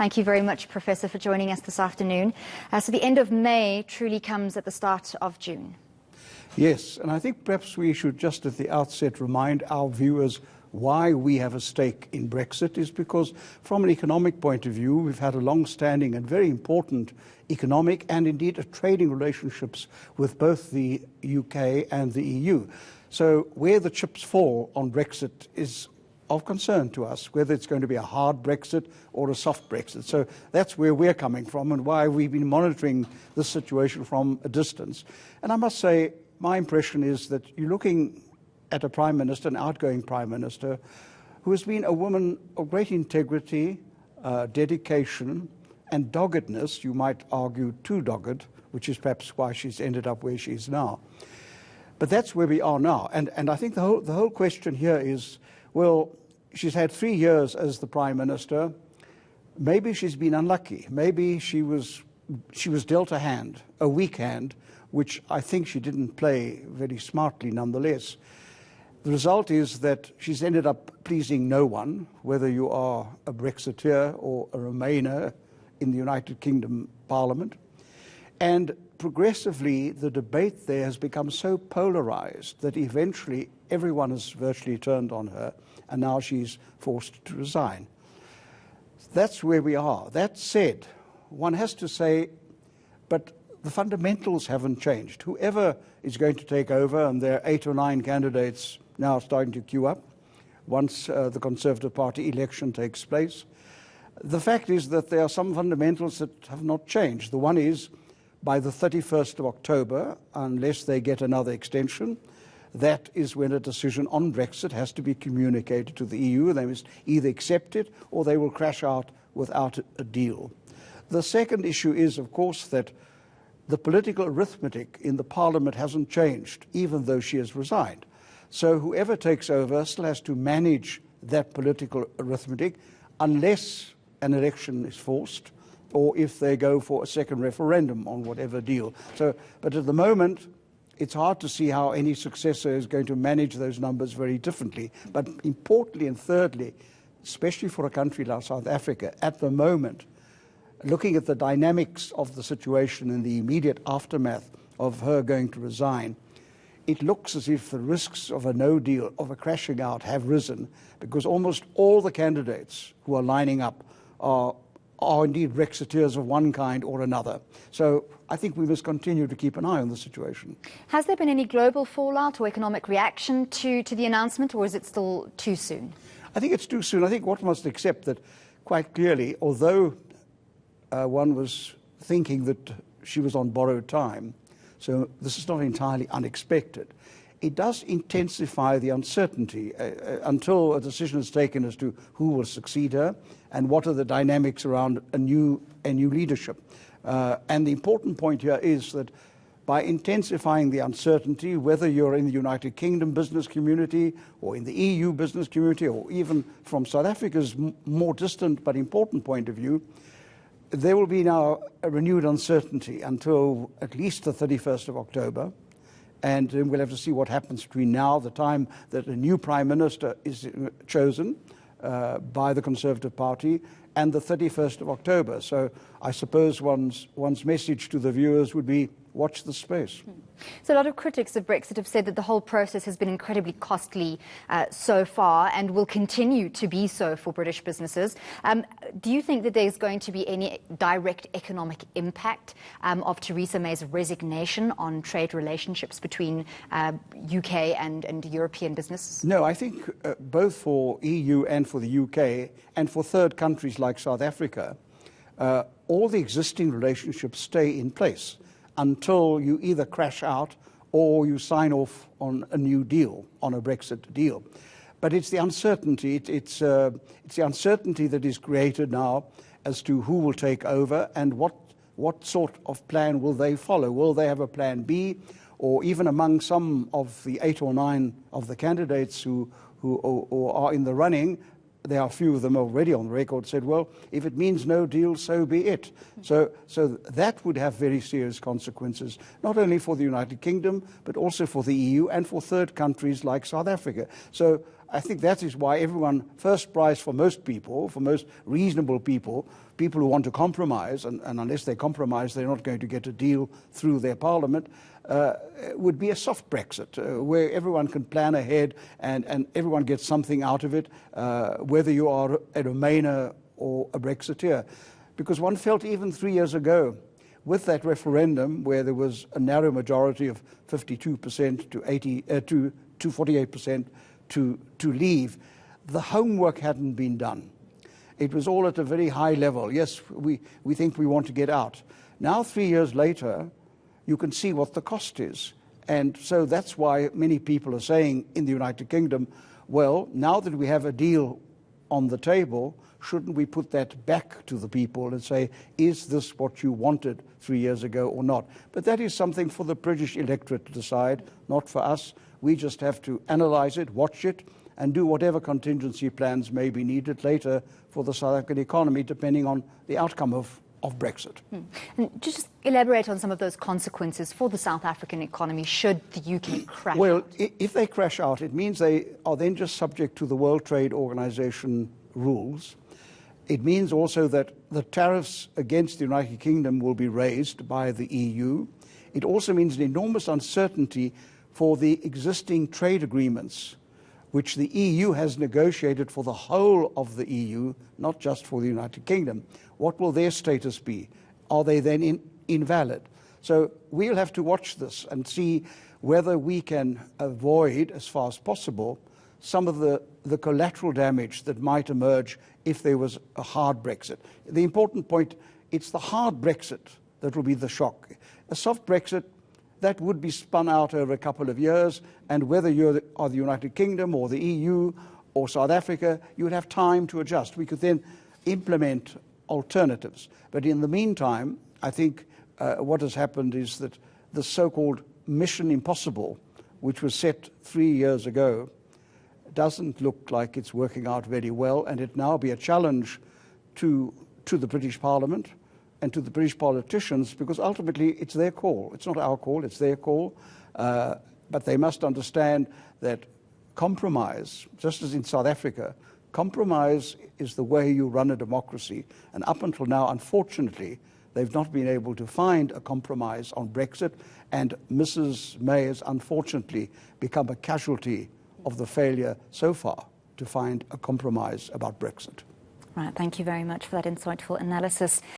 Thank you very much, Professor, for joining us this afternoon. So the end of May truly comes at the start of June. Yes, and I think perhaps we should just at the outset remind our viewers why we have a stake in Brexit is because from an economic point of view, we've had a long-standing and very important economic and indeed trading relationships with both the UK and the EU. So where the chips fall on Brexit is of concern to us, whether it's going to be a hard Brexit or a soft Brexit. So that's where we're coming from and why we've been monitoring this situation from a distance. And I must say, my impression is that you're looking at a Prime Minister, an outgoing Prime Minister, who has been a woman of great integrity, dedication, and doggedness. You might argue too dogged, which is perhaps why she's ended up where she is now. But that's where we are now. And I think the whole question here is, well, she's had 3 years as the Prime Minister. Maybe she's been unlucky. Maybe she was dealt a hand, a weak hand, which I think she didn't play very smartly nonetheless. The result is that she's ended up pleasing no one, whether you are a Brexiteer or a Remainer in the United Kingdom Parliament. And progressively, the debate there has become so polarized that eventually everyone has virtually turned on her, and now she's forced to resign. That's where we are. That said, one has to say, but the fundamentals haven't changed. Whoever is going to take over, and there are 8 or 9 candidates now starting to queue up once the Conservative Party election takes place. The fact is that there are some fundamentals that have not changed. The one is, by the 31st of October, unless they get another extension, that is when a decision on Brexit has to be communicated to the EU. They must either accept it or they will crash out without a deal. The second issue is, of course, that the political arithmetic in the Parliament hasn't changed, even though she has resigned. So whoever takes over still has to manage that political arithmetic unless an election is forced or if they go for a second referendum on whatever deal. But at the moment, it's hard to see how any successor is going to manage those numbers very differently. But importantly and thirdly, especially for a country like South Africa, at the moment, looking at the dynamics of the situation in the immediate aftermath of her going to resign, it looks as if the risks of a no deal, of a crashing out, have risen because almost all the candidates who are lining up are indeed Brexiteers of one kind or another. So I think we must continue to keep an eye on the situation. Has there been any global fallout or economic reaction to the announcement, or is it still too soon? I think it's too soon. I think one must accept that quite clearly, although one was thinking that she was on borrowed time, so this is not entirely unexpected. It does intensify the uncertainty until a decision is taken as to who will succeed her and what are the dynamics around a new leadership. And the important point here is that by intensifying the uncertainty, whether you're in the United Kingdom business community or in the EU business community or even from South Africa's more distant but important point of view, there will be now a renewed uncertainty until at least the 31st of October. And we'll have to see what happens between now, the time that a new Prime Minister is chosen by the Conservative Party, and the 31st of October. So I suppose one's message to the viewers would be, watch the space. So a lot of critics of Brexit have said that the whole process has been incredibly costly so far and will continue to be so for British businesses. Do you think that there's going to be any direct economic impact of Theresa May's resignation on trade relationships between UK and European businesses? No, I think both for EU and for the UK and for third countries like South Africa, all the existing relationships stay in place until you either crash out or you sign off on a new deal, on a Brexit deal. But it's the uncertainty. It's the uncertainty that is created now as to who will take over and what sort of plan will they follow. Will they have a plan B? Or even among some of the 8 or 9 of the candidates who are in the running, there are a few of them already on the record said, well, if it means no deal, so be it. So that would have very serious consequences, not only for the United Kingdom, but also for the EU and for third countries like South Africa. So I think that is why everyone, first prize for most people, for most reasonable people, people who want to compromise, and unless they compromise, they're not going to get a deal through their parliament, would be a soft Brexit, where everyone can plan ahead and everyone gets something out of it, whether you are a Remainer or a Brexiteer. Because one felt even 3 years ago, with that referendum where there was a narrow majority of 52% to 48% to leave, the homework hadn't been done. It was all at a very high level. Yes, we think we want to get out. Now, 3 years later, you can see what the cost is. And so that's why many people are saying in the United Kingdom, well, now that we have a deal on the table, shouldn't we put that back to the people and say, is this what you wanted 3 years ago or not? But that is something for the British electorate to decide, not for us. We just have to analyse it, watch it, and do whatever contingency plans may be needed later for the South African economy, depending on the outcome of Brexit. And just elaborate on some of those consequences for the South African economy should the UK crash Well, out. if they crash out, it means they are then just subject to the World Trade Organization rules. It means also that the tariffs against the United Kingdom will be raised by the EU. It also means an enormous uncertainty for the existing trade agreements, which the EU has negotiated for the whole of the EU, not just for the United Kingdom. What will their status be? Are they then invalid? So we'll have to watch this and see whether we can avoid, as far as possible, some of the collateral damage that might emerge if there was a hard Brexit. The important point, it's the hard Brexit that will be the shock. A soft Brexit, that would be spun out over a couple of years, and whether you are the United Kingdom or the EU or South Africa, you would have time to adjust. We could then implement alternatives. But in the meantime, I think what has happened is that the so-called Mission Impossible, which was set 3 years ago, doesn't look like it's working out very well, and it now be a challenge to the British Parliament and to the British politicians, because ultimately it's their call. It's not our call, it's their call. But they must understand that compromise, just as in South Africa, compromise is the way you run a democracy. And up until now, unfortunately, they've not been able to find a compromise on Brexit, and Mrs. May has unfortunately become a casualty of the failure so far to find a compromise about Brexit. Right, thank you very much for that insightful analysis.